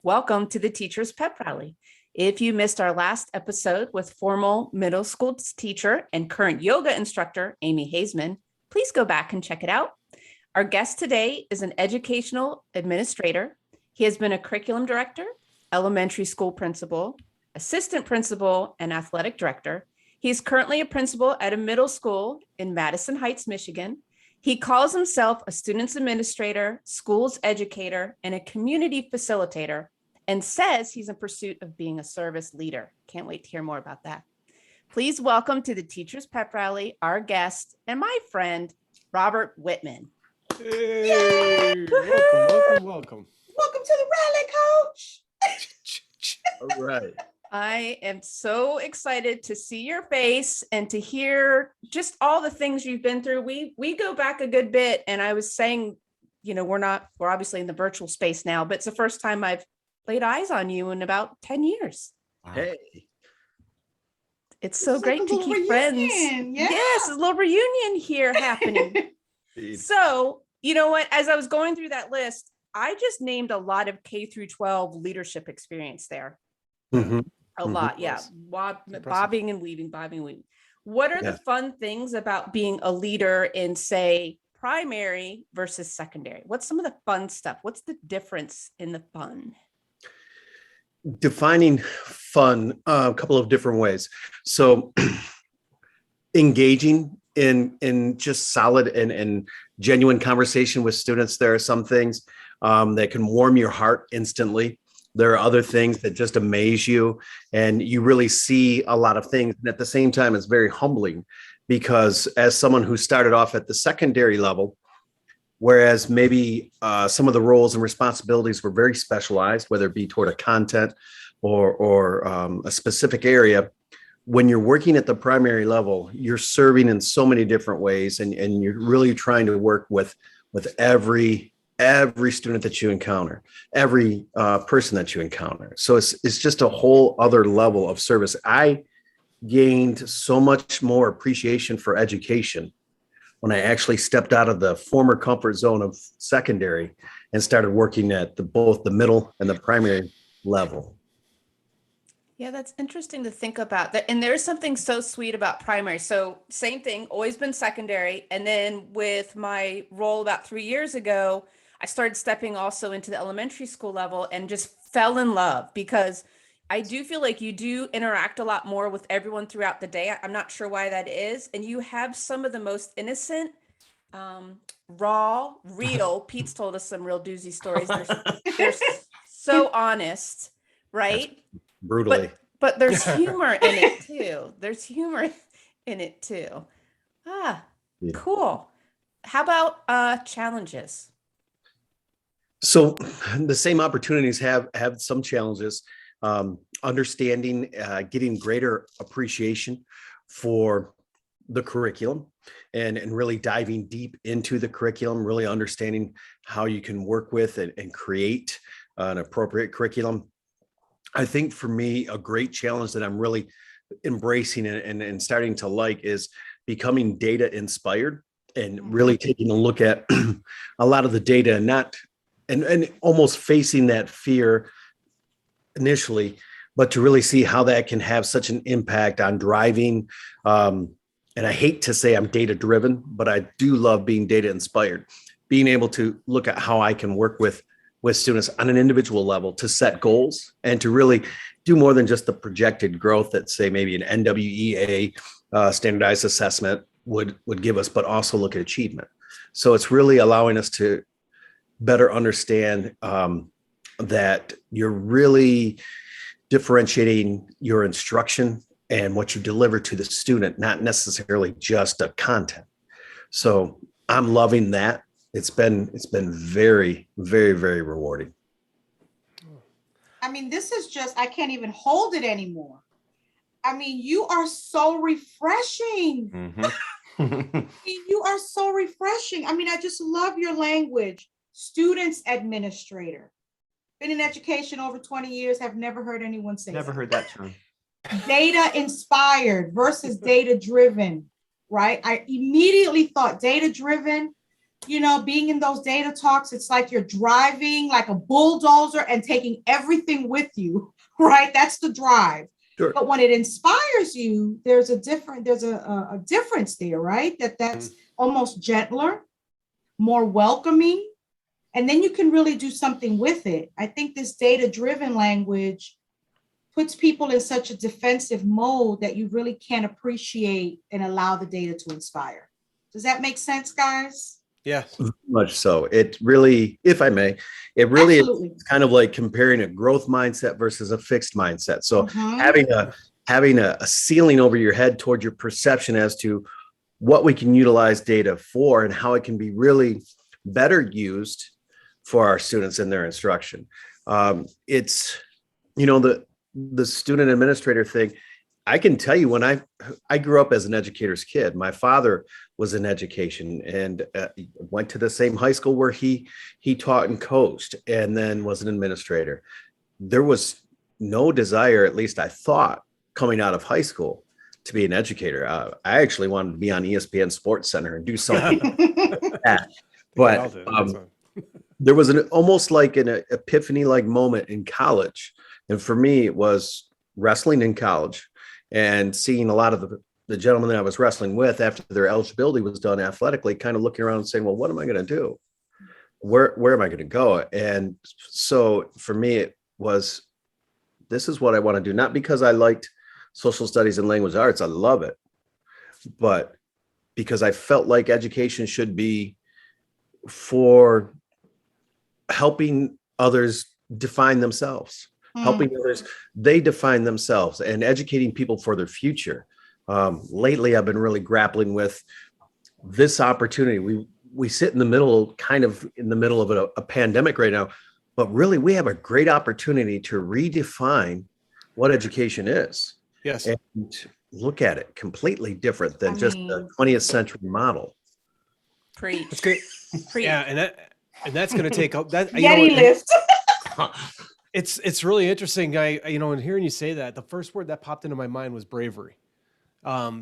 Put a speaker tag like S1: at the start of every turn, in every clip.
S1: Welcome to the Teacher's Pep Rally. If you missed our last episode with former middle school teacher and current yoga instructor, Amy Hazeman, please go back and check it out. Our guest today is an educational administrator. He has been a curriculum director, elementary school principal, assistant principal, and athletic director. He is currently a principal at a middle school in Madison Heights, Michigan. He calls himself a students administrator, schools educator, and a community facilitator, and says he's in pursuit of being a service leader. Can't wait to hear more about that. Please welcome to the Teacher's Pep Rally, our guest and my friend, Robert Whitman.
S2: Hey, welcome.
S3: Welcome to the rally, coach.
S2: All right.
S1: I am so excited to see your face and to hear just all the things you've been through. We go back a good bit, and I was saying, we're obviously in the virtual space now, but it's the first time I've laid eyes on you in about 10 years.
S2: Wow.
S3: Hey.
S1: It's so great to keep friends.
S3: Yeah.
S1: Yes, a little reunion here happening. So, you know what? As I was going through that list, I just named a lot of K through 12 leadership experience there.
S2: Mm-hmm.
S1: A lot, yeah. Bobbing and weaving. What are the fun things about being a leader in, say, primary versus secondary? What's some of the fun stuff? What's the difference in the fun?
S2: Defining fun a couple of different ways. So engaging in just solid and genuine conversation with students. There are some things that can warm your heart instantly. There are other things that just amaze you, and you really see a lot of things. And at the same time, it's very humbling because as someone who started off at the secondary level, whereas maybe some of the roles and responsibilities were very specialized, whether it be toward a content or a specific area, when you're working at the primary level, you're serving in so many different ways, and you're really trying to work with every student that you encounter, every person that you encounter. So it's just a whole other level of service. I gained so much more appreciation for education when I actually stepped out of the former comfort zone of secondary and started working at both the middle and the primary level.
S1: Yeah, that's interesting to think about that. And there's something so sweet about primary. So same thing, always been secondary. And then with my role about 3 years ago, I started stepping also into the elementary school level and just fell in love because I do feel like you do interact a lot more with everyone throughout the day. I'm not sure why that is. And you have some of the most innocent, raw, real, Pete's told us some real doozy stories. They're so honest, right?
S2: Brutally.
S1: But there's humor in it too. There's humor in it too. Cool. How about challenges?
S2: So the same opportunities have some challenges. Understanding, getting greater appreciation for the curriculum and really diving deep into the curriculum, really understanding how you can work with and create an appropriate curriculum. I think for me, a great challenge that I'm really embracing and starting to like is becoming data inspired and really taking a look at a lot of the data and almost facing that fear initially, but to really see how that can have such an impact on driving. And I hate to say I'm data driven, but I do love being data inspired, being able to look at how I can work with students on an individual level to set goals and to really do more than just the projected growth that, say, maybe an NWEA standardized assessment would give us, but also look at achievement. So it's really allowing us to better understand that you're really differentiating your instruction and what you deliver to the student, not necessarily just a content. So I'm loving that. It's been very, very, very rewarding.
S3: I mean, this is just, I can't even hold it anymore. I mean, you are so refreshing.
S2: Mm-hmm.
S3: You are so refreshing. I mean, I just love your language. Students administrator. Been in education over 20 years, have never heard anyone say
S4: Never heard that term.
S3: Data inspired versus data driven, right? I immediately thought data driven. being in those data talks, it's like you're driving like a bulldozer and taking everything with you, right? That's the drive.
S2: Sure.
S3: But when it inspires you, there's a difference there, right? That's almost gentler, more welcoming, and then you can really do something with it. I think this data-driven language puts people in such a defensive mode that you really can't appreciate and allow the data to inspire. Does that make sense, guys?
S4: Yeah.
S2: Much so. It really, if I may, it really
S3: Absolutely.
S2: is kind of like comparing a growth mindset versus a fixed mindset. So
S3: Mhm.
S2: having a ceiling over your head toward your perception as to what we can utilize data for and how it can be really better used for our students in their instruction. It's, the student administrator thing. I can tell you, when I grew up as an educator's kid, my father was in education and went to the same high school where he taught and coached, and then was an administrator. There was no desire, at least I thought, coming out of high school to be an educator. I actually wanted to be on ESPN Sports Center and do something like that. But there was almost like an epiphany-like moment in college. And for me, it was wrestling in college and seeing a lot of the gentlemen that I was wrestling with after their eligibility was done athletically, kind of looking around and saying, well, what am I going to do? Where am I going to go? And so for me, it was, this is what I want to do. Not because I liked social studies and language arts. I love it. But because I felt like education should be for helping others define themselves. Helping others, they define themselves, and educating people for their future. Lately, I've been really grappling with this opportunity. We sit in the middle of a pandemic right now, but really we have a great opportunity to redefine what education is.
S4: Yes.
S2: And look at it completely different than just the 20th century model.
S1: Preach.
S4: That's great.
S1: Preach.
S4: Yeah, and that's going to take that.
S3: Yeti lift.
S4: It's really interesting. And hearing you say that, the first word that popped into my mind was bravery,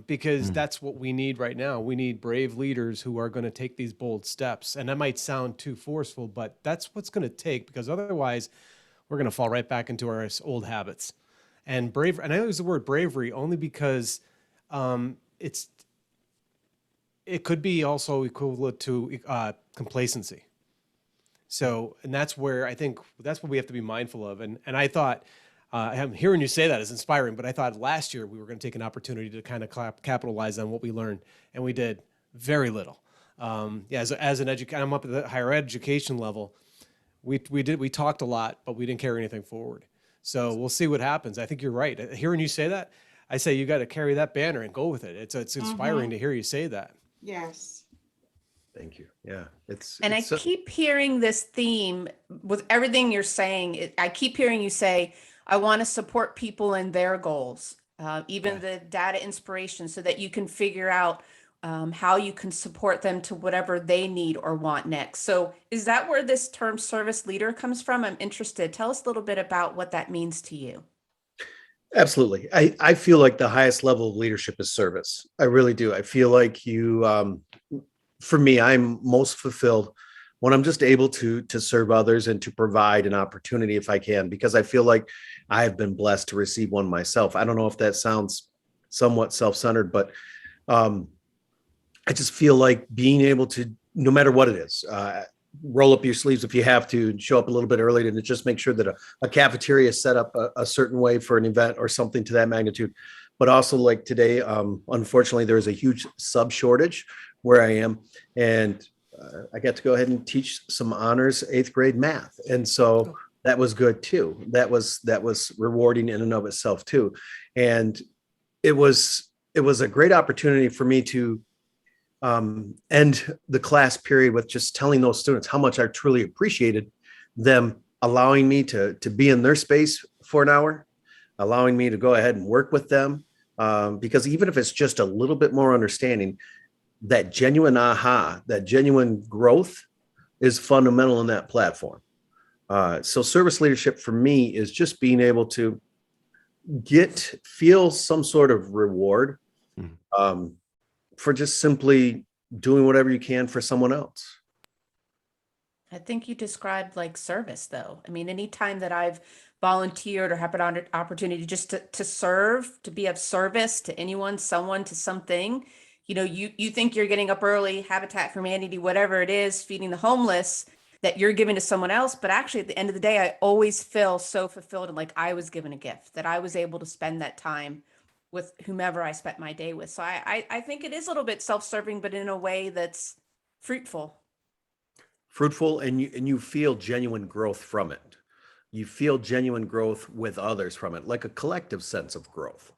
S4: because that's what we need right now. We need brave leaders who are going to take these bold steps. And that might sound too forceful, but that's what's going to take, because otherwise we're going to fall right back into our old habits. And and I use the word bravery only because it could be also equivalent to complacency. So, and that's where I think that's what we have to be mindful of. And I thought, I'm hearing you say that is inspiring, but I thought last year we were going to take an opportunity to kind of capitalize on what we learned, and we did very little. As an educator, I'm up at the higher education level. We talked a lot, but we didn't carry anything forward. So we'll see what happens. I think you're right. Hearing you say that, I say you got to carry that banner and go with it. It's inspiring to hear you say that.
S3: Yes.
S2: Thank you. Yeah.
S1: I keep hearing this theme with everything you're saying. I keep hearing you say, I want to support people in their goals, even the data inspiration, so that you can figure out how you can support them to whatever they need or want next. So is that where this term service leader comes from? I'm interested. Tell us a little bit about what that means to you.
S2: Absolutely. I feel like the highest level of leadership is service. I really do. I feel like for me, I'm most fulfilled when I'm just able to serve others and to provide an opportunity if I can, because I feel like I have been blessed to receive one myself. I don't know if that sounds somewhat self-centered, but I just feel like being able to, no matter what it is, roll up your sleeves if you have to, and show up a little bit early to just make sure that a cafeteria is set up a certain way for an event or something to that magnitude. But also, like today, unfortunately, there is a huge sub shortage where I am, and I got to go ahead and teach some honors 8th grade math, and so that was good too. That was rewarding in and of itself too, and it was a great opportunity for me to end the class period with just telling those students how much I truly appreciated them allowing me to be in their space for an hour, allowing me to go ahead and work with them, because even if it's just a little bit more understanding, that genuine that genuine growth is fundamental in that platform. So service leadership for me is just being able to feel some sort of reward for just simply doing whatever you can for someone else.
S1: I think you described like service though. I mean, anytime that I've volunteered or had an opportunity just to serve, to be of service to anyone, someone, to something, you think you're getting up early, Habitat for Humanity, whatever it is, feeding the homeless that you're giving to someone else. But actually, at the end of the day, I always feel so fulfilled and like I was given a gift, that I was able to spend that time with whomever I spent my day with. So I think it is a little bit self-serving, but in a way that's fruitful.
S2: Fruitful, and you feel genuine growth from it. You feel genuine growth with others from it, like a collective sense of growth.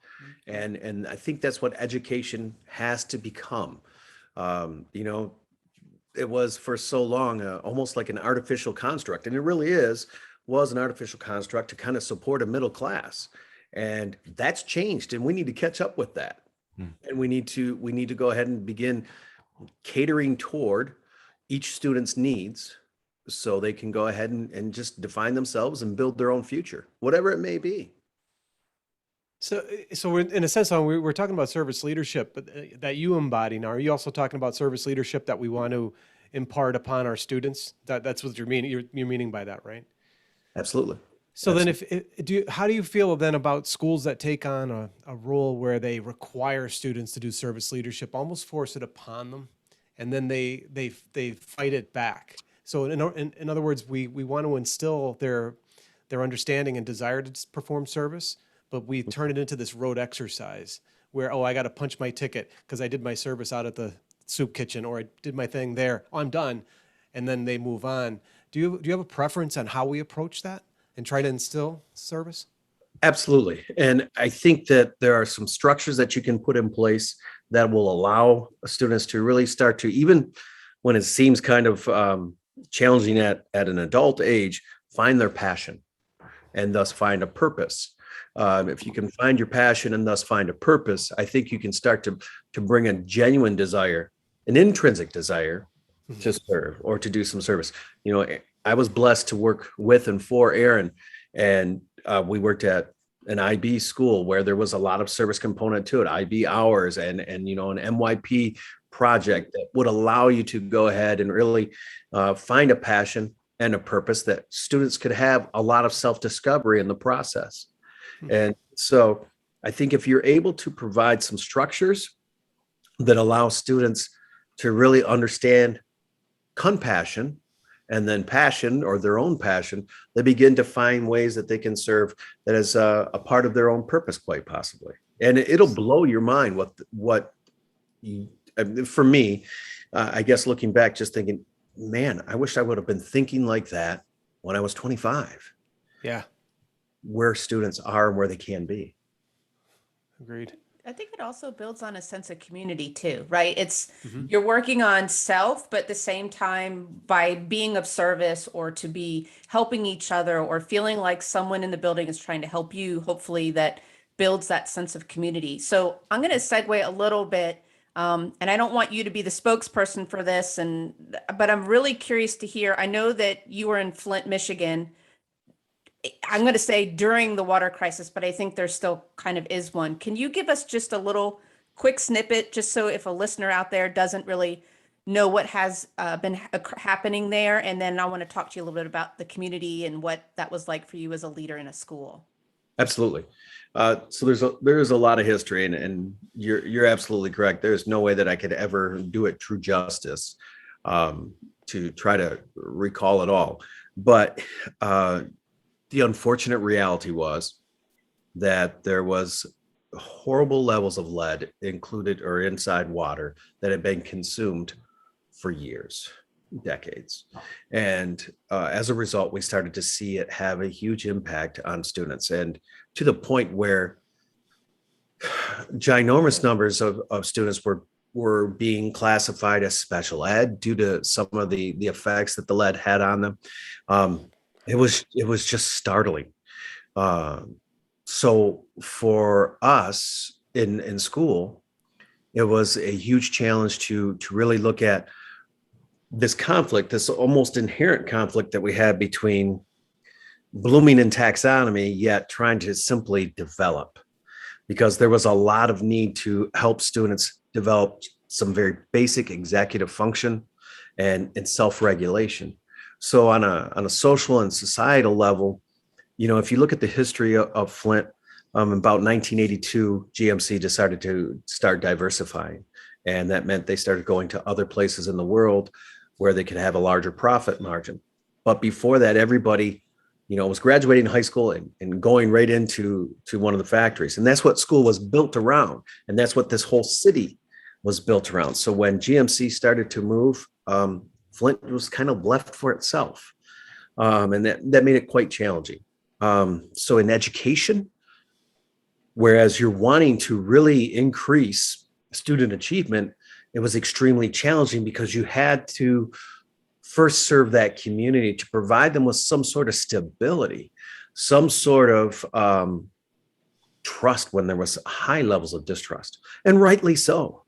S2: And I think that's what education has to become. You know, it was for so long almost like an artificial construct, and it really was an artificial construct to kind of support a middle class. And that's changed, and we need to catch up with that. And we need to go ahead and begin catering toward each student's needs so they can go ahead and just define themselves and build their own future, whatever it may be.
S4: So we're, in a sense, we're talking about service leadership, but that you embody now. Are you also talking about service leadership that we want to impart upon our students? That's what you're meaning. You're meaning by that, right?
S2: Absolutely.
S4: So then, how do you feel then about schools that take on a role where they require students to do service leadership, almost force it upon them, and then they fight it back? So in other words, we want to instill their understanding and desire to perform service, but we turn it into this rote exercise where, oh, I got to punch my ticket because I did my service out at the soup kitchen, or I did my thing there. Oh, I'm done, and then they move on. Do you have a preference on how we approach that and try to instill service?
S2: Absolutely. And I think that there are some structures that you can put in place that will allow students to really start to, even when it seems kind of challenging at an adult age, find their passion and thus find a purpose. If you can find your passion and thus find a purpose, I think you can start to bring a genuine desire, an intrinsic desire to serve or to do some service. You know, I was blessed to work with and for Aaron, and we worked at an IB school where there was a lot of service component to it, IB hours and you know, an MYP project that would allow you to go ahead and really find a passion and a purpose that students could have a lot of self-discovery in the process. And so I think if you're able to provide some structures that allow students to really understand compassion and then passion, or their own passion, they begin to find ways that they can serve that is a part of their own purpose, quite possibly. And it'll blow your mind what you, for me, I guess looking back, just thinking, man, I wish I would have been thinking like that when I was 25.
S4: Yeah.
S2: Where students are and where they can be.
S4: Agreed.
S1: I think it also builds on a sense of community too, right? It's you're working on self, but at the same time, by being of service or to be helping each other or feeling like someone in the building is trying to help you, hopefully that builds that sense of community. So I'm going to segue a little bit, and I don't want you to be the spokesperson for this, but I'm really curious to hear. I know that you were in Flint, Michigan. I'm going to say during the water crisis, but I think there still kind of is one. Can you give us just a little quick snippet, just so if a listener out there doesn't really know what has been happening there? And then I want to talk to you a little bit about the community and what that was like for you as a leader in a school.
S2: Absolutely. So there's a lot of history, and you're absolutely correct. There's no way that I could ever do it true justice to try to recall it all. But the unfortunate reality was that there was horrible levels of lead included or inside water that had been consumed for years, decades. And as a result, we started to see it have a huge impact on students, and to the point where ginormous numbers of students were being classified as special ed due to some of the effects that the lead had on them. It was just startling. So for us in school, it was a huge challenge to really look at this conflict, this almost inherent conflict that we had between blooming in taxonomy, yet trying to simply develop, because there was a lot of need to help students develop some very basic executive function and self-regulation. So on a social and societal level, if you look at the history of Flint, about 1982, GMC decided to start diversifying. And that meant they started going to other places in the world where they could have a larger profit margin. But before that, everybody, was graduating high school and going right into one of the factories. And that's what school was built around. And that's what this whole city was built around. So when GMC started to move, Flint was kind of left for itself. And that made it quite challenging. So in education, whereas you're wanting to really increase student achievement, it was extremely challenging because you had to first serve that community to provide them with some sort of stability, some sort of trust when there was high levels of distrust, and rightly so.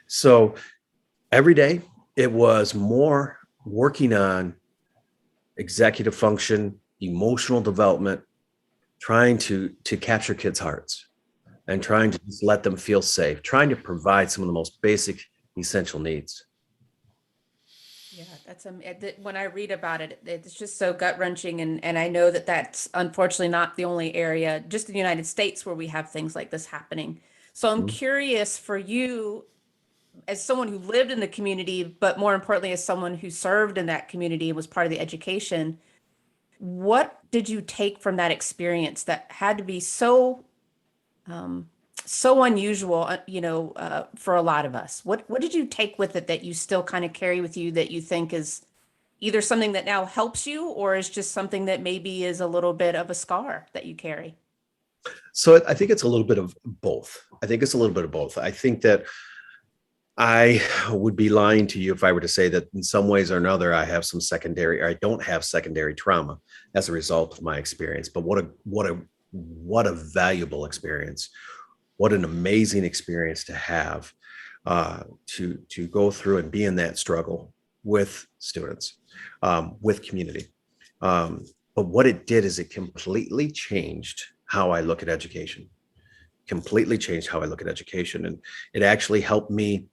S2: So every day it was more working on executive function, emotional development, trying to capture kids' hearts and trying to just let them feel safe, trying to provide some of the most basic essential needs.
S1: Yeah, that's when I read about it, it's just so gut wrenching, and I know that that's unfortunately not the only area, just in the United States, where we have things like this happening. So I'm curious for you, as someone who lived in the community, but more importantly, as someone who served in that community and was part of the education, what did you take from that experience that had to be so so unusual, for a lot of us? What did you take with it that you still kind of carry with you that you think is either something that now helps you or is just something that maybe is a little bit of a scar that you carry?
S2: So I think it's a little bit of both. I think that I would be lying to you if I were to say that in some ways or another, I have some secondary, or I don't have secondary trauma as a result of my experience. But what a valuable experience. What an amazing experience to have, to go through and be in that struggle with students, with community. But what it did is it completely changed how I look at education. And it actually helped me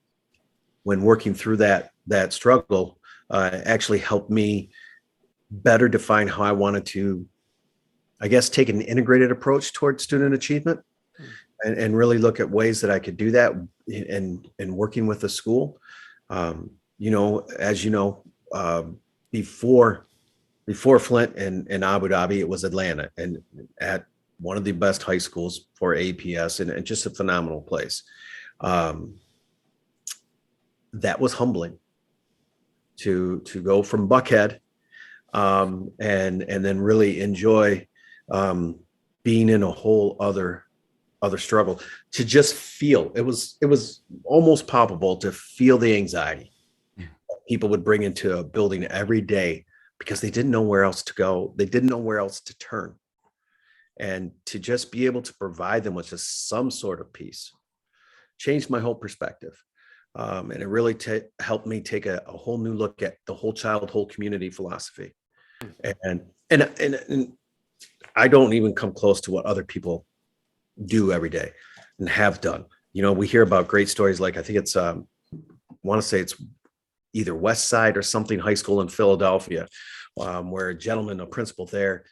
S2: when working through that struggle, actually helped me better define how I wanted to, I guess, take an integrated approach towards student achievement and really look at ways that I could do that in working with the school. As you know, before Flint and Abu Dhabi, it was Atlanta, and at one of the best high schools for APS, and just a phenomenal place. That was humbling to go from Buckhead, and then really enjoy being in a whole other struggle, to just feel it was almost palpable to feel the anxiety people would bring into a building every day because they didn't know where else to go. They didn't know where else to turn. And to just be able to provide them with just some sort of peace changed my whole perspective. And it really helped me take a whole new look at the whole child, whole community philosophy. And I don't even come close to what other people do every day and have done. We hear about great stories like, I think it's, I want to say it's either West Side or something high school in Philadelphia, where a principal there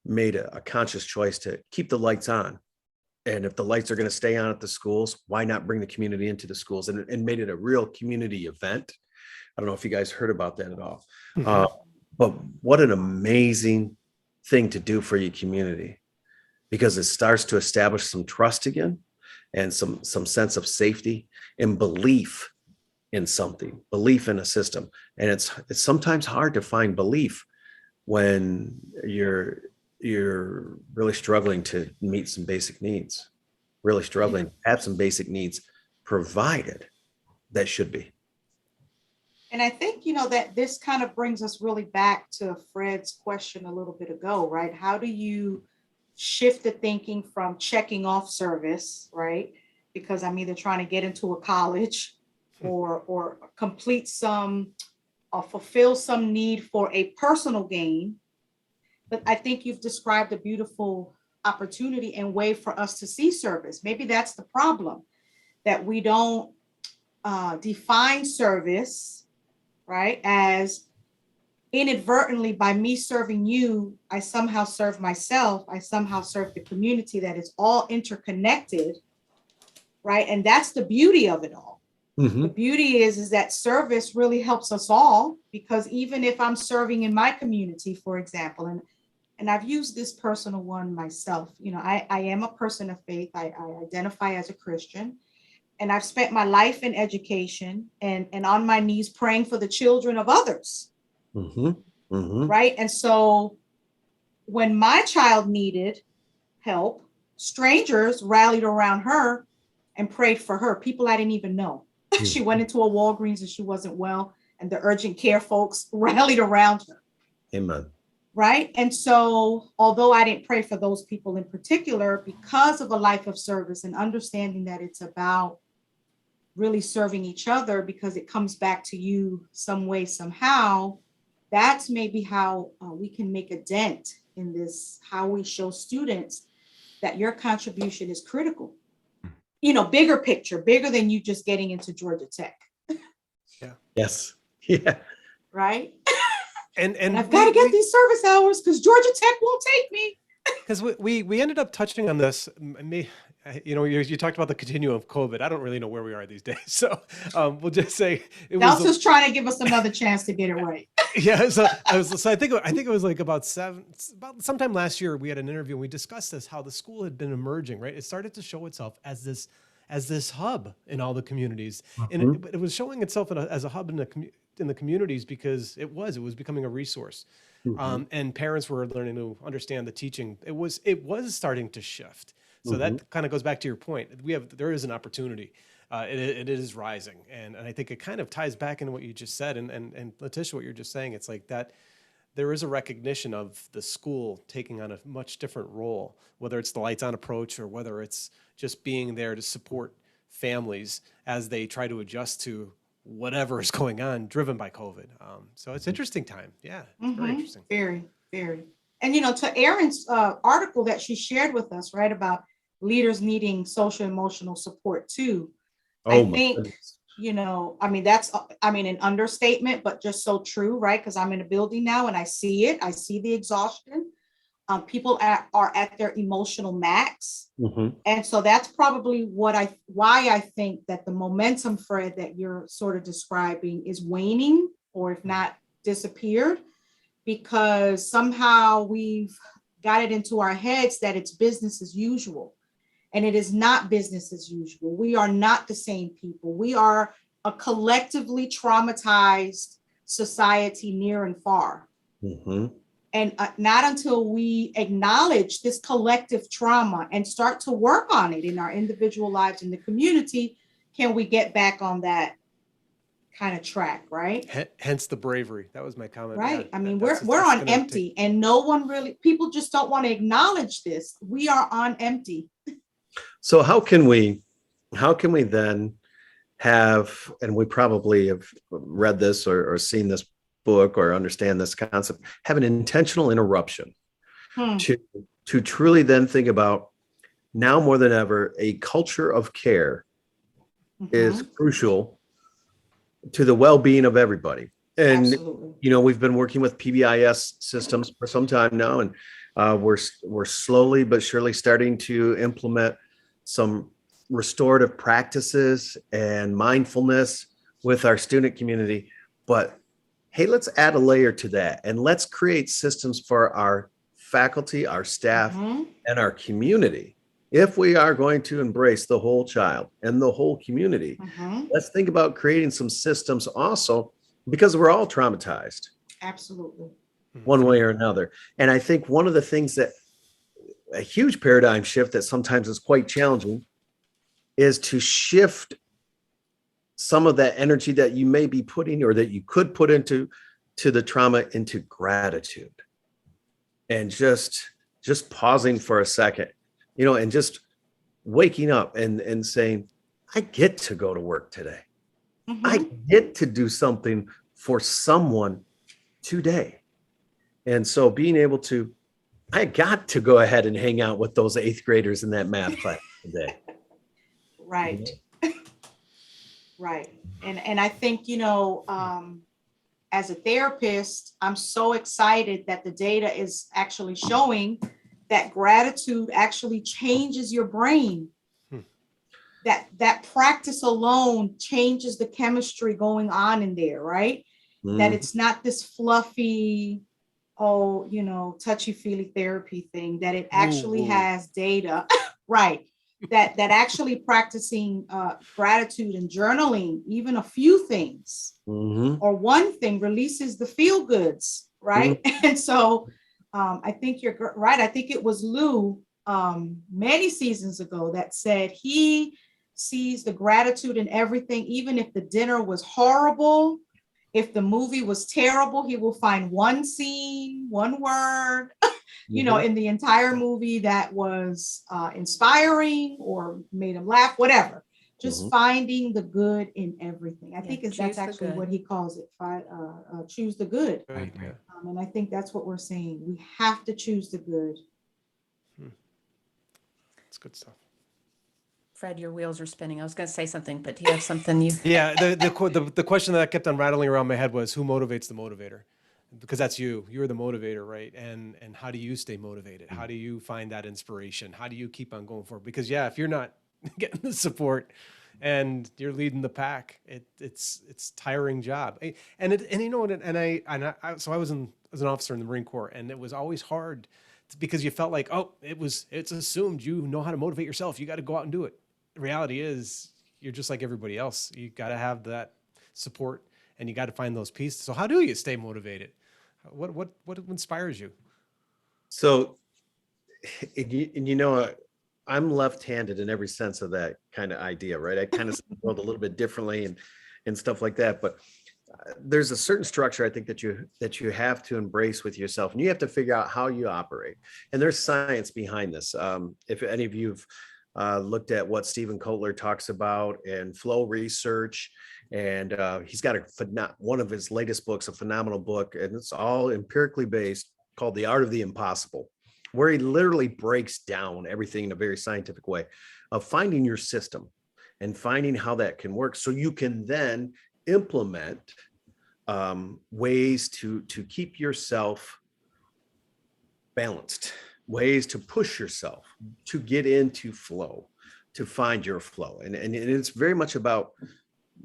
S2: made a conscious choice to keep the lights on. And if the lights are going to stay on at the schools, why not bring the community into the schools, and made it a real community event. I don't know if you guys heard about that at all. But what an amazing thing to do for your community, because it starts to establish some trust again and some sense of safety and belief in something, belief in a system. And it's sometimes hard to find belief when you're really struggling to meet some basic needs, really struggling to have some basic needs provided that should be.
S3: And I think, that this kind of brings us really back to Fred's question a little bit ago, right? How do you shift the thinking from checking off service, right? Because I'm either trying to get into a college or complete some or fulfill some need for a personal gain. But I think you've described a beautiful opportunity and way for us to see service. Maybe that's the problem, that we don't define service, right, as inadvertently, by me serving you, I somehow serve myself. I somehow serve the community, that is all interconnected, right? And that's the beauty of it all.
S2: Mhm.
S3: The beauty is that service really helps us all, because even if I'm serving in my community, for example, and I've used this personal one myself, I am a person of faith. I identify as a Christian, and I've spent my life in education and on my knees praying for the children of others.
S2: Mhm. Mhm.
S3: Right. And so when my child needed help, strangers rallied around her and prayed for her, people I didn't even know. She went into a Walgreens and she wasn't well, and the urgent care folks rallied around her.
S2: Amen.
S3: Right. And so, although I didn't pray for those people in particular, because of a life of service and understanding that it's about really serving each other, because it comes back to you some way, somehow, that's maybe how we can make a dent in this, how we show students that your contribution is critical. Bigger picture, bigger than you just getting into Georgia Tech.
S2: Yes. Yeah.
S3: Right.
S4: And
S3: I've got to get these service hours because Georgia Tech won't take me.
S4: because we ended up touching on this. You talked about the continuum of COVID. I don't really know where we are these days, so we'll just say
S3: Nelson's trying to give us another chance to get it right.
S4: Yeah, so I think it was like about sometime last year we had an interview and we discussed this, how the school had been emerging, right? It started to show itself as this hub in all the communities, and it was showing itself as a hub in the communities because it was becoming a resource. And parents were learning to understand the teaching. It was starting to shift. So that kind of goes back to your point. There is an opportunity. It is rising, and I think it kind of ties back into what you just said, and Letitia, what you're just saying. It's like that there is a recognition of the school taking on a much different role, whether it's the lights on approach or whether it's just being there to support families as they try to adjust to whatever is going on, driven by COVID. So it's an interesting time. Yeah, it's very interesting.
S3: Very, very. And, to Erin's article that she shared with us, right, about leaders needing social emotional support too. I think, that's, an understatement, but just so true, right? Because I'm in a building now and I see it. I see the exhaustion. People are at their emotional max. And so that's probably why I think that the momentum, Fred, that you're sort of describing is waning, or if not disappeared, because somehow we've got it into our heads that it's business as usual. And it is not business as usual. We are not the same people. We are a collectively traumatized society near and far. And not until we acknowledge this collective trauma and start to work on it in our individual lives in the community can we get back on that kind of track, right?
S4: Hence the bravery. That was my comment.
S3: Right.
S4: Yeah,
S3: we're on empty, and no one really, people just don't want to acknowledge this. We are on empty.
S2: So how can we then have, and we probably have read this or seen this book or understand this concept, have an intentional interruption to truly then think about, now more than ever, a culture of care is crucial to the well-being of everybody. And
S3: Absolutely.
S2: We've been working with PBIS systems for some time now, and we're slowly but surely starting to implement some restorative practices and mindfulness with our student community. But hey, let's add a layer to that, and let's create systems for our faculty, our staff, and our community. If we are going to embrace the whole child and the whole community, let's think about creating some systems also, because we're all traumatized.
S3: Absolutely.
S2: One way or another. And I think one of the things that a huge paradigm shift that sometimes is quite challenging is to shift some of that energy that you may be putting, or that you could put into the trauma, into gratitude, and just pausing for a second, and just waking up and saying, I get to go to work today. I get to do something for someone today. And so being able to, I got to go ahead and hang out with those 8th graders in that math class today.
S3: Right. Right. And I think, as a therapist, I'm so excited that the data is actually showing that gratitude actually changes your brain. That practice alone changes the chemistry going on in there, right? That it's not this fluffy, touchy-feely therapy thing, that it actually has data, right? That actually practicing gratitude and journaling, even a few things or one thing, releases the feel goods, right? And so I think you're right. I think it was Lou many seasons ago that said he sees the gratitude in everything, even if the dinner was horrible, if the movie was terrible, he will find one scene, one word, in the entire movie that was inspiring or made him laugh, whatever. Just finding the good in everything. I think that's actually what he calls it. Choose the good.
S4: Right. Yeah.
S3: And I think that's what we're saying. We have to choose the good.
S4: That's good stuff.
S1: Fred, your wheels are spinning. I was going to say something, but do you have something you?
S4: Yeah. The question that kept on rattling around my head was, who motivates the motivator? Because that's you. You're the motivator, right? And how do you stay motivated? How do you find that inspiration? How do you keep on going forward? Because if you're not getting the support and you're leading the pack, it's tiring job. So I was as an officer in the Marine Corps, and it was always hard because you felt like, it's assumed you know how to motivate yourself. You got to go out and do it. The reality is you're just like everybody else. You got to have that support and you got to find those pieces. So how do you stay motivated? What inspires you?
S2: So, I'm left-handed in every sense of that kind of idea, right? I kind of see the world a little bit differently and stuff like that. But there's a certain structure I think that you have to embrace with yourself, and you have to figure out how you operate. And there's science behind this. If any of you've looked at what Stephen Kotler talks about and flow research, and he's got one of his latest books, a phenomenal book, and it's all empirically based, called The Art of the Impossible, where he literally breaks down everything in a very scientific way of finding your system and finding how that can work, so you can then implement ways to keep yourself balanced, ways to push yourself to get into flow, to find your flow. And it's very much about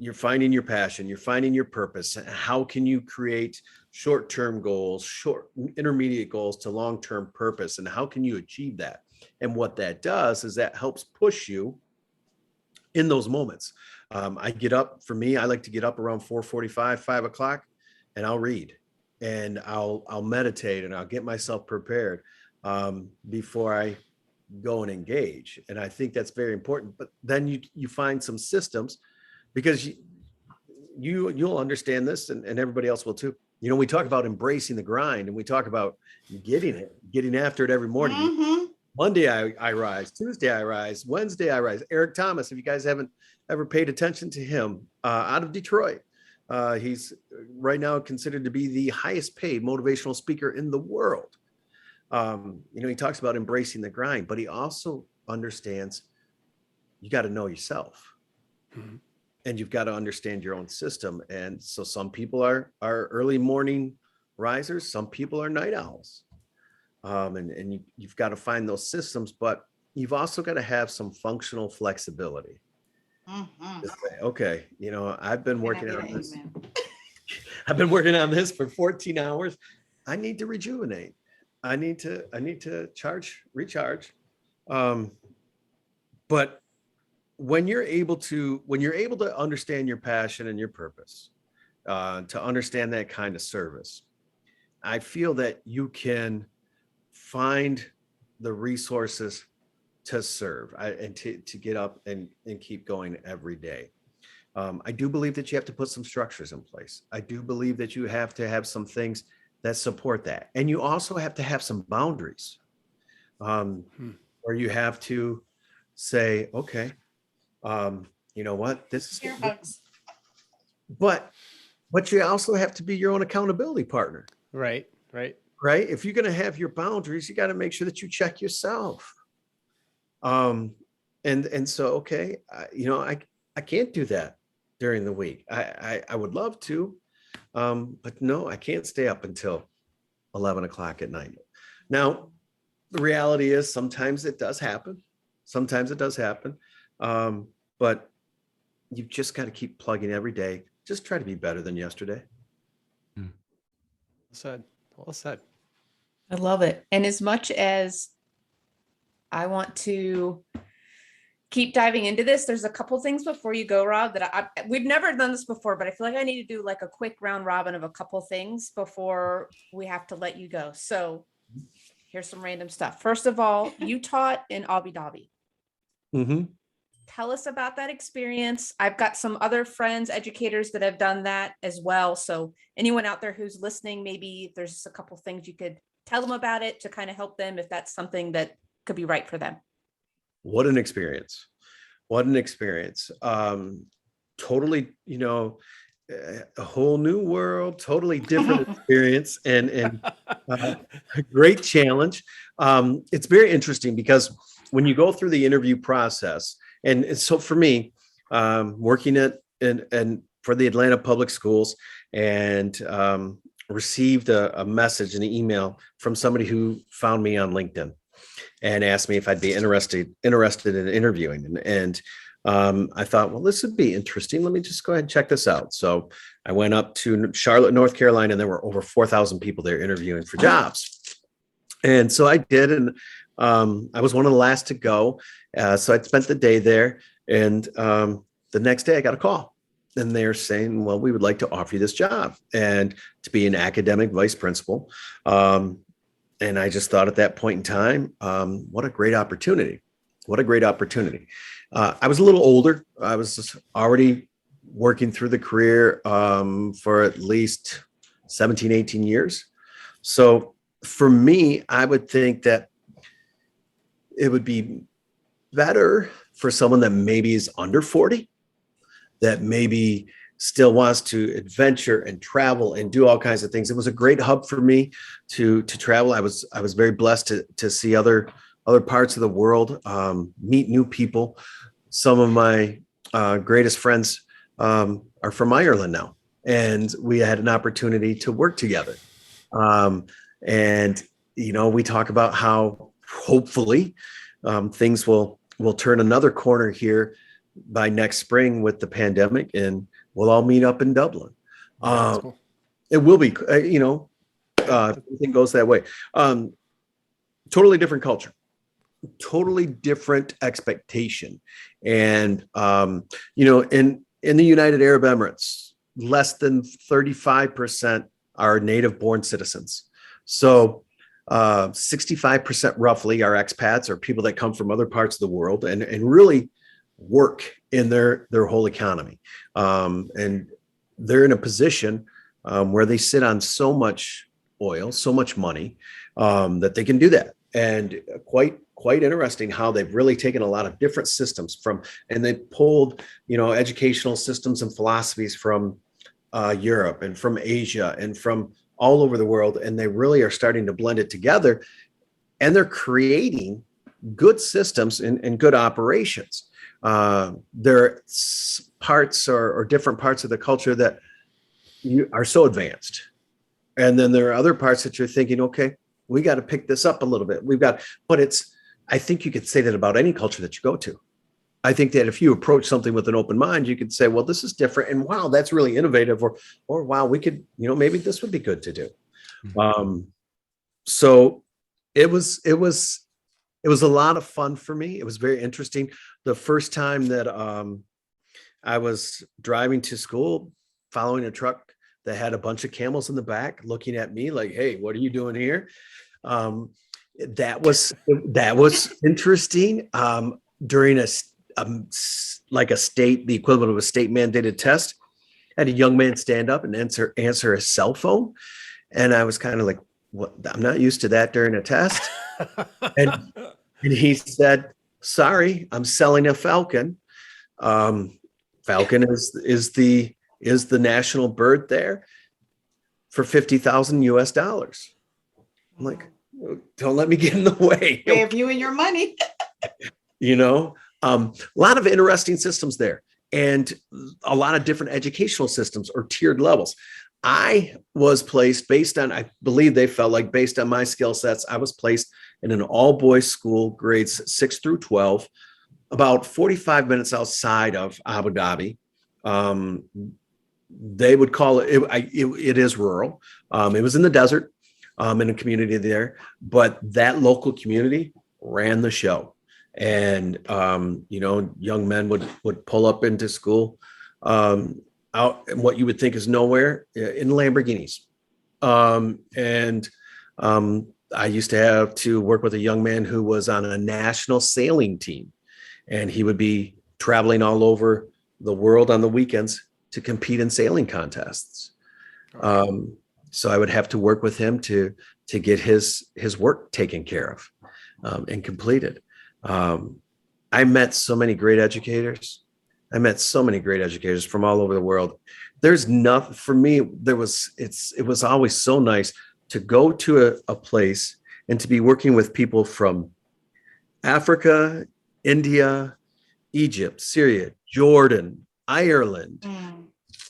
S2: you're finding your passion, you're finding your purpose. How can you create short-term goals, intermediate goals to long-term purpose, and how can you achieve that? And what that does is that helps push you in those moments. I like to get up around 4:45, 5 o'clock, and I'll read, and I'll meditate, and I'll get myself prepared before I go and engage. And I think that's very important. But then you find some systems, because you'll understand this, and everybody else will too. We talk about embracing the grind, and we talk about getting after it every morning. Monday I rise, Tuesday I rise, Wednesday I rise. Eric Thomas, if you guys haven't ever paid attention to him, out of Detroit, he's right now considered to be the highest paid motivational speaker in the world. He talks about embracing the grind, but he also understands you got to know yourself. And you've got to understand your own system. And so some people are early morning risers, some people are night owls. And you've got to find those systems, but you've also got to have some functional flexibility. To say, okay, I've been working on this. I've been working on this for 14 hours. I need to rejuvenate. I need to recharge. But when you're able to understand your passion and your purpose, to understand that kind of service, I feel that you can find the resources to serve and to get up and keep going every day. I do believe that you have to put some structures in place. I do believe that you have to have some things that support that. And you also have to have some boundaries, where you have to say, okay, you know what, this is, but you also have to be your own accountability partner.
S4: Right.
S2: If you're going to have your boundaries, you got to make sure that you check yourself. And so, okay, I can't do that during the week. I would love to, But no, I can't stay up until 11 o'clock at night. Now, the reality is sometimes it does happen. Sometimes it does happen. But you've just got to keep plugging every day. Just try to be better than yesterday.
S4: Well said. Well said.
S1: I love it. And as much as I want to keep diving into this, there's a couple things before you go, Rob, that we've never done this before, but I feel like I need to do like a quick round robin of a couple things before we have to let you go. So here's some random stuff. First of all, you taught in Abu Dhabi.
S2: Mm-hmm.
S1: Tell us about that experience. I've got some other friends, educators that have done that as well. So anyone out there who's listening, maybe there's a couple things you could tell them about it to kind of help them if that's something that could be right for them.
S2: What an experience. What an experience. Totally, a whole new world, totally different experience and a great challenge. It's very interesting because when you go through the interview process, and so for me, working and for the Atlanta Public Schools, and received a message, an email from somebody who found me on LinkedIn and asked me if I'd be interested in interviewing. And I thought, well, this would be interesting. Let me just go ahead and check this out. So I went up to Charlotte, North Carolina, and there were over 4,000 people there interviewing for jobs. And so I did, and I was one of the last to go. So I spent the day there, and the next day I got a call. And they're saying, well, we would like to offer you this job and to be an academic vice principal. And I just thought at that point in time, what a great opportunity. What a great opportunity. I was a little older. I was already working through the career for at least 17, 18 years. So for me, I would think that it would be better for someone that maybe is under 40, that maybe still wants to adventure and travel and do all kinds of things. It was a great hub for me to travel. I was very blessed to see other parts of the world, meet new people. Some of my greatest friends are from Ireland now, and we had an opportunity to work together. And we talk about how hopefully things will turn another corner here by next spring with the pandemic, and we'll all meet up in Dublin. Cool. It will be, everything goes that way. Totally different culture, totally different expectation. And, in the United Arab Emirates, less than 35% are native born citizens. So 65% roughly are expats, or people that come from other parts of the world and really work in their whole economy. And they're in a position where they sit on so much oil, so much money, that they can do that. And quite interesting how they've really taken a lot of different systems and they pulled, educational systems and philosophies from Europe and from Asia and from all over the world. And they really are starting to blend it together, and they're creating good systems and good operations. There are parts or different parts of the culture that are so advanced. And then there are other parts that you're thinking, okay, we got to pick this up a little bit. I think you could say that about any culture that you go to. I think that if you approach something with an open mind, you could say, well, this is different. And wow, that's really innovative. Or wow, we could, maybe this would be good to do. Mm-hmm. So it was a lot of fun for me. It was very interesting. The first time that I was driving to school, following a truck that had a bunch of camels in the back, looking at me like, hey, what are you doing here? That was interesting. During the equivalent of a state mandated test, I had a young man stand up and answer a cell phone. And I was kind of like, what? I'm not used to that during a test. And he said, sorry, I'm selling a falcon. Falcon is the national bird there for $50,000 US. I'm like, don't let me get in the way.
S3: Way of you and your money.
S2: A lot of interesting systems there, and a lot of different educational systems or tiered levels. I was placed based on, I believe they felt like based on my skill sets, I was placed in an all boys school, grades 6 through 12, about 45 minutes outside of Abu Dhabi. They would call it is rural. It was in the desert, in a community there, but that local community ran the show. And, young men would pull up into school, out in what you would think is nowhere, in Lamborghinis. And I used to have to work with a young man who was on a national sailing team, and he would be traveling all over the world on the weekends to compete in sailing contests. So I would have to work with him to get his work taken care of, and completed. I met so many great educators. I met so many great educators from all over the world. There's nothing for me. It was always so nice to go to a place and to be working with people from Africa, India, Egypt, Syria, Jordan, Ireland,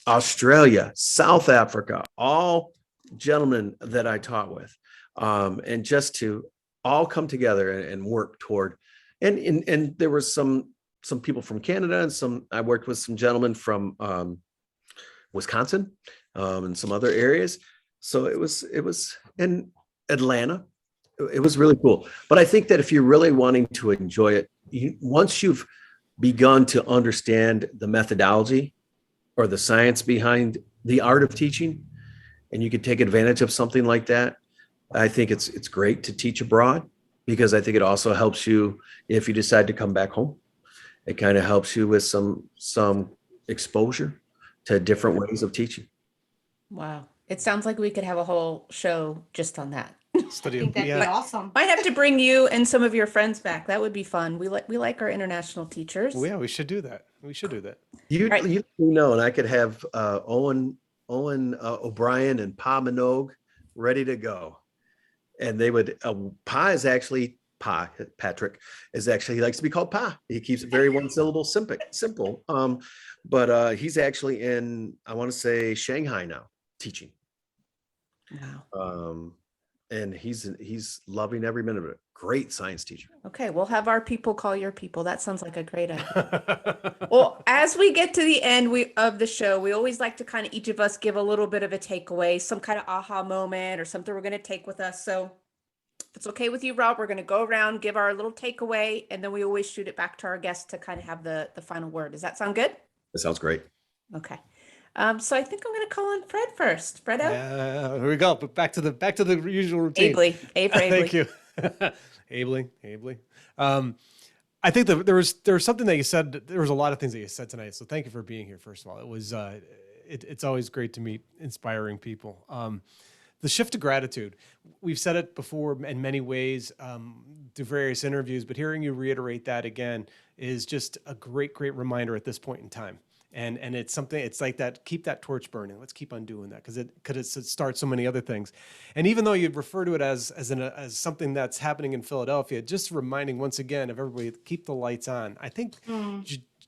S2: Australia, South Africa, all gentlemen that I taught with, and just to all come together and work toward, and there was some people from Canada, and I worked with some gentlemen from Wisconsin, and some other areas. So it was in Atlanta. It was really cool. But I think that if you're really wanting to enjoy it, once you've begun to understand the methodology or the science behind the art of teaching, and you could take advantage of something like that, I think it's great to teach abroad, because I think it also helps you if you decide to come back home. It kind of helps you with some exposure to different ways of teaching.
S1: Wow. It sounds like we could have a whole show just on that.
S3: I
S4: Study.
S3: think that'd be awesome.
S1: Might have to bring you and some of your friends back. That would be fun. We like our international teachers.
S4: Well, yeah, we should do that. We should do that.
S1: Right.
S2: You know, and I could have Owen O'Brien and Pa Minogue ready to go, and they would. Patrick is actually, he likes to be called Pa. He keeps it very one syllable simple. But he's actually in, I want to say, Shanghai now teaching.
S1: Wow.
S2: And he's loving every minute of it. Great science teacher.
S1: Okay, we'll have our people call your people. That sounds like a great idea. Well, as we get to the end of the show, we always like to kind of each of us give a little bit of a takeaway, some kind of aha moment or something we're going to take with us. So if it's okay with you, Rob, we're going to go around, give our little takeaway, and then we always shoot it back to our guests to kind of have the final word. Does that sound good?
S2: That sounds great.
S1: Okay. So I think I'm going to call on Fred first. Fredo?
S4: Here we go. But back to the usual routine.
S1: Abley. A for Abley.
S4: Thank you. Abley. I think there was something that you said. There was a lot of things that you said tonight. So thank you for being here. First of all, it was it's always great to meet inspiring people. The shift to gratitude. We've said it before in many ways through various interviews, but hearing you reiterate that again is just a great reminder at this point in time. And it's something, it's like that, keep that torch burning. Let's keep on doing that because it starts so many other things. And even though you'd refer to it as something that's happening in Philadelphia, just reminding once again of everybody, keep the lights on. I think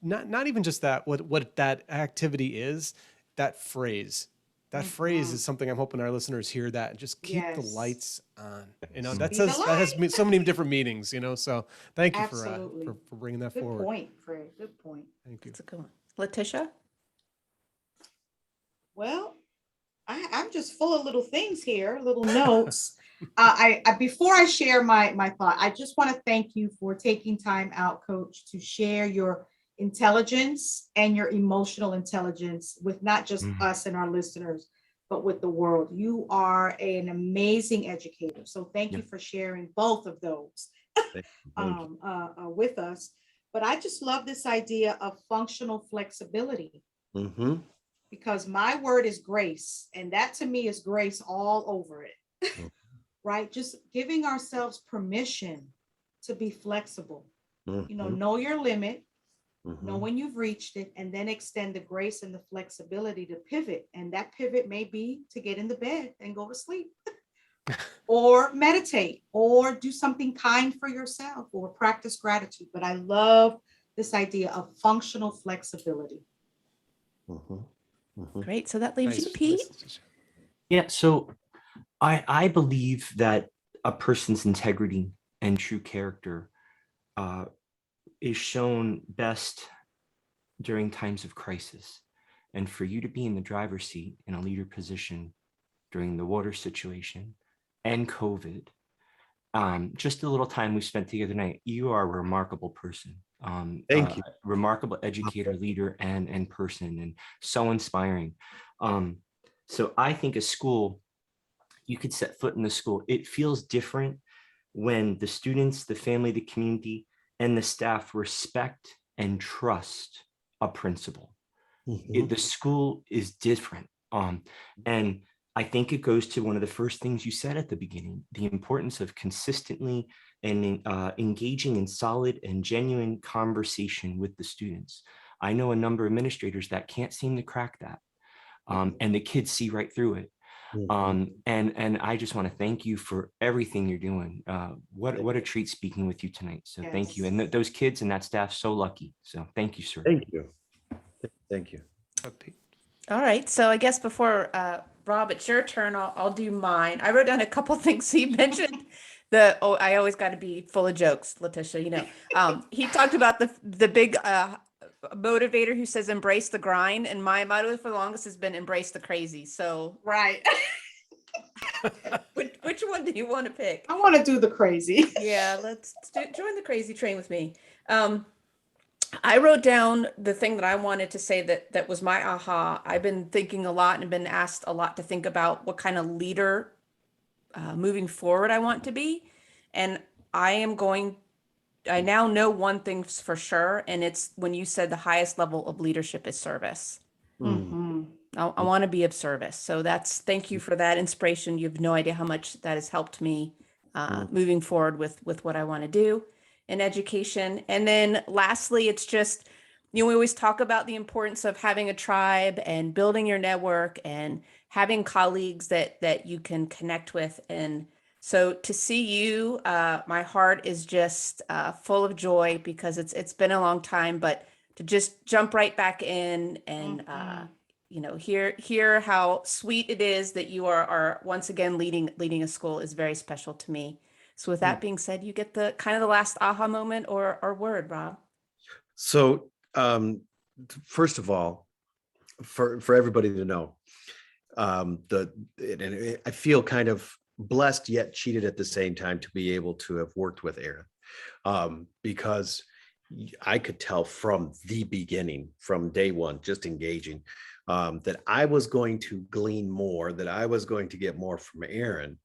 S4: not even just that, what that activity is, that phrase. That phrase is something I'm hoping our listeners hear, that just keep the lights on. You know, that has so many different meanings, you know, so thank you for bringing that forward.
S3: Good point, Fred. Good point.
S4: Thank you.
S1: That's a good one. Letitia?
S3: Well, I'm just full of little things here, little notes. I before I share my thought, I just want to thank you for taking time out, Coach, to share your intelligence and your emotional intelligence with not just us and our listeners, but with the world. You are an amazing educator. So thank you for sharing both of those with us. But I just love this idea of functional flexibility, because my word is grace. And that to me is grace all over it, right? Just giving ourselves permission to be flexible, know your limit, know when you've reached it, and then extend the grace and the flexibility to pivot. And that pivot may be to get in the bed and go to sleep. Or meditate, or do something kind for yourself, or practice gratitude. But I love this idea of functional flexibility.
S1: Great. So that leaves you, Pete.
S5: Yeah, so I believe that a person's integrity and true character uh, is shown best during times of crisis. And for you to be in the driver's seat in a leader position during the water situation and COVID, just a little time we spent together tonight, you are a remarkable person.
S2: Thank you.
S5: Remarkable educator, leader, and person, and so inspiring. So I think a school, you could set foot in the school. It feels different when the students, the family, the community, and the staff respect and trust a principal.
S2: Mhm.
S5: The school is different. And I think it goes to one of the first things you said at the beginning, the importance of consistently and engaging in solid and genuine conversation with the students. I know a number of administrators that can't seem to crack that. And the kids see right through it.
S2: Mhm.
S5: And I just want to thank you for everything you're doing. What a treat speaking with you tonight. So thank you.
S3: Yes.
S5: And those kids and that staff, so lucky. So thank you, sir.
S2: Thank you. Thank you.
S1: All right. So I guess before Rob, it's your turn. I'll do mine. I wrote down a couple things. So you mentioned I always got to be full of jokes, Letitia. He talked about the big motivator who says embrace the grind, and my motto for the longest has been embrace the crazy. So
S3: Right.
S1: which one do you want to pick?
S3: I want to do the crazy.
S1: Yeah, join the crazy train with me. I wrote down the thing that I wanted to say that was my aha. I've been thinking a lot and been asked a lot to think about what kind of leader moving forward I want to be. And I now know one thing for sure, and it's when you said the highest level of leadership is service.
S2: Mm.
S3: Mhm.
S1: I want to be of service. So thank you for that inspiration. You have no idea how much that has helped me moving forward with what I want to do in education. And then lastly, it's just, we always talk about the importance of having a tribe and building your network and having colleagues that you can connect with. And so to see you, my heart is just full of joy because it's been a long time, but to just jump right back in and hear how sweet it is that you are once again leading a school is very special to me. So with that being said, you get the kind of the last aha moment or word, Rob.
S2: So, first of all, for everybody to know, I feel kind of blessed yet cheated at the same time to be able to have worked with Aaron, because I could tell from the beginning, from day one, just engaging, that I was going to glean more, that I was going to get more from Aaron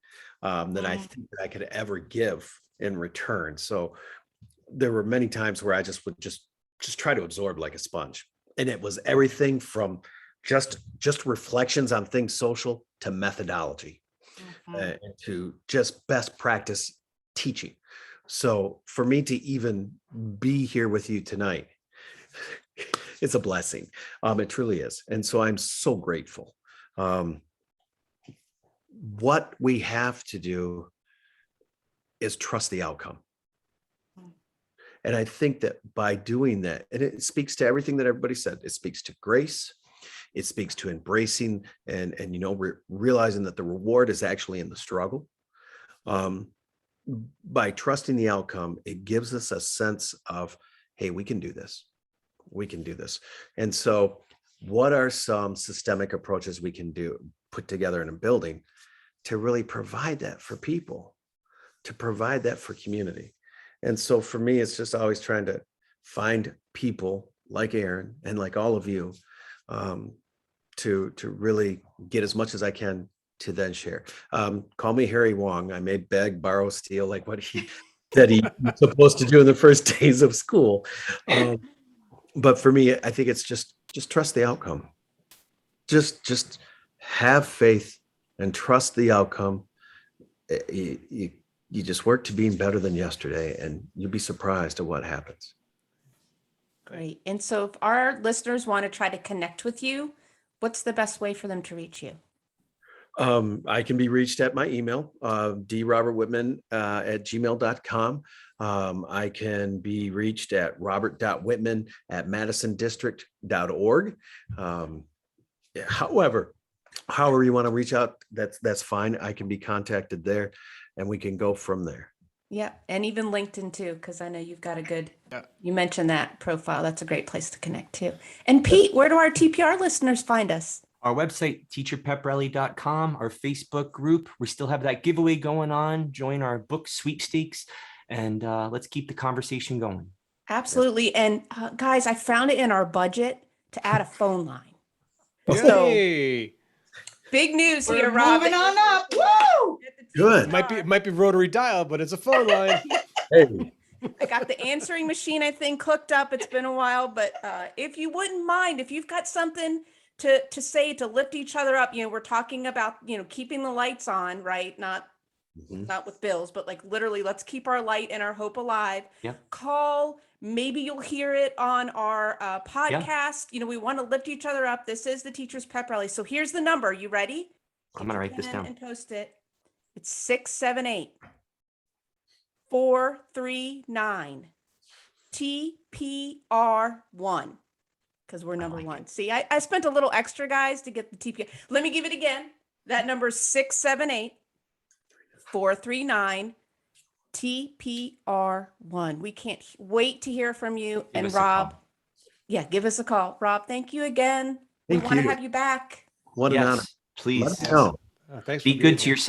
S2: than I think that I could ever give in return. So there were many times where I just would just try to absorb like a sponge, and it was everything from just reflections on things social to methodology and to just best practice teaching. So for me to even be here with you tonight, it's a blessing. It truly is. And so I'm so grateful. What we have to do is trust the outcome. And I think that by doing that, and it speaks to everything that everybody said, it speaks to grace, it speaks to embracing and realizing that the reward is actually in the struggle. By trusting the outcome, it gives us a sense of, hey, we can do this. We can do this. And so what are some systemic approaches we can put together in a building to really provide that for people, to provide that for community? And so for me, it's just always trying to find people like Aaron and like all of you to really get as much as I can to then share. Call me Harry Wong. I may beg, borrow, steal, like what he said he's supposed to do in the first days of school. But for me, I think it's just trust the outcome. Just have faith and trust the outcome. You just work to being better than yesterday, and you'll be surprised at what happens.
S1: Great. And so if our listeners want to try to connect with you, what's the best way for them to reach you?
S2: I can be reached at my email, drobertwhitman at gmail.com. I can be reached at robert.whitman at madisondistrict.org. However, however you want to reach out, that's fine. I can be contacted there and we can go from there.
S1: Yeah, and even LinkedIn too, because I know you've got a good,
S4: Yeah.
S1: you mentioned that profile. That's a great place to connect too. And Pete, where do our TPR listeners find us?
S5: Our website, teacherpeprally.com, our Facebook group. We still have that giveaway going on. Join our book sweepstakes, and let's keep the conversation going.
S1: Absolutely. And guys, I found it in our budget to add a phone line.
S4: Yay!
S1: Big news
S3: We're
S1: here, Rob.
S3: moving on up. Woo!
S2: Good.
S4: It might be rotary dial, but it's a phone line.
S2: Hey,
S1: I got the answering machine, I think, hooked up. It's been a while, but if you wouldn't mind, if you've got something to say to lift each other up, we're talking about, keeping the lights on, right? Not with bills, but like literally, let's keep our light and our hope alive.
S5: Yeah.
S1: Call. Maybe you'll hear it on our podcast. We want to lift each other up. This is the Teachers Pep Rally. So here's the number. You ready?
S5: I'm gonna write this
S1: Pen
S5: down.
S1: and post it. It's 678-439 TPR1, because we're number
S5: like
S1: one. See, I spent a little extra, guys, to get the TPR. Let me give it again. That number is 678-439 TPR1. We can't wait to hear from you.
S5: Give
S1: And
S5: us a
S1: Rob,
S5: call.
S1: yeah, give us a call. Rob, thank you again. We
S2: Thank
S1: want to
S2: you.
S1: have you back.
S2: what an honor.
S5: Yes, please.
S2: Let us know.
S4: Thanks for
S5: Be
S4: being
S5: good
S4: here.
S5: to yourself.